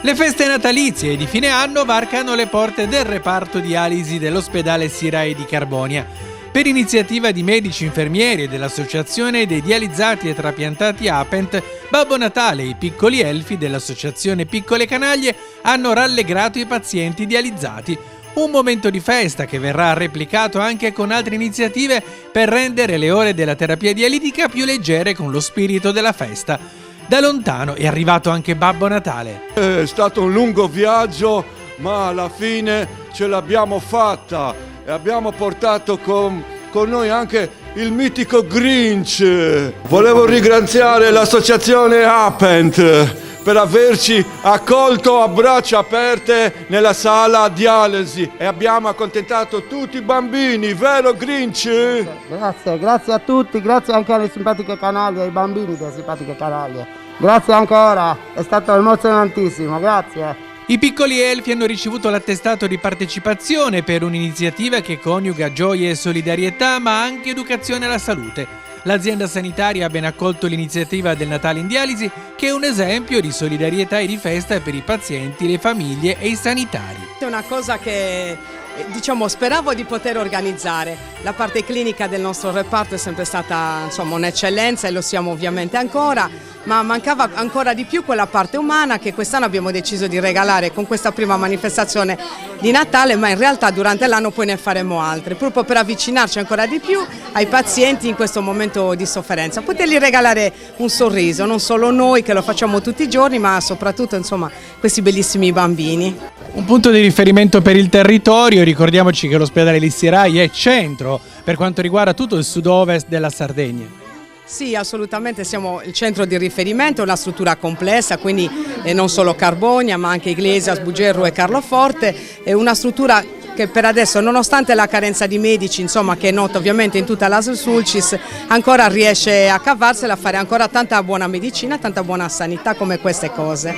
Le feste natalizie di fine anno varcano le porte del reparto dialisi dell'ospedale Sirai di Carbonia. Per iniziativa di medici, infermieri e dell'Associazione dei Dializzati e Trapiantati Apent, Babbo Natale e i piccoli elfi dell'Associazione Piccole Canaglie hanno rallegrato i pazienti dializzati. Un momento di festa che verrà replicato anche con altre iniziative per rendere le ore della terapia dialitica più leggere con lo spirito della festa. Da lontano è arrivato anche Babbo Natale. È stato un lungo viaggio, ma alla fine ce l'abbiamo fatta e abbiamo portato con noi anche il mitico Grinch. Volevo ringraziare l'associazione Apent per averci accolto a braccia aperte nella sala dialisi e abbiamo accontentato tutti i bambini, vero Grinch? Grazie a tutti, grazie anche alle simpatiche canaglie, ai bambini delle simpatiche canaglie. Grazie ancora, è stato emozionantissimo, grazie. I piccoli elfi hanno ricevuto l'attestato di partecipazione per un'iniziativa che coniuga gioia e solidarietà, ma anche educazione alla salute. L'azienda sanitaria ha ben accolto l'iniziativa del Natale in dialisi, che è un esempio di solidarietà e di festa per i pazienti, le famiglie e i sanitari. È una cosa che speravo di poter organizzare. La parte clinica del nostro reparto è sempre stata un'eccellenza e lo siamo ovviamente ancora, ma mancava ancora di più quella parte umana che quest'anno abbiamo deciso di regalare con questa prima manifestazione di Natale, ma in realtà durante l'anno poi ne faremo altre, proprio per avvicinarci ancora di più ai pazienti in questo momento di sofferenza, potergli regalare un sorriso, non solo noi che lo facciamo tutti i giorni, ma soprattutto questi bellissimi bambini. Un punto di riferimento per il territorio, ricordiamoci che l'ospedale di Sirai è centro per quanto riguarda tutto il sud-ovest della Sardegna. Sì, assolutamente, siamo il centro di riferimento, è una struttura complessa, quindi non solo Carbonia ma anche Iglesias, Bugerro e Carloforte, è una struttura che per adesso, nonostante la carenza di medici, che è nota ovviamente in tutta l'ASL Sulcis, ancora riesce a cavarsela, a fare ancora tanta buona medicina, tanta buona sanità come queste cose.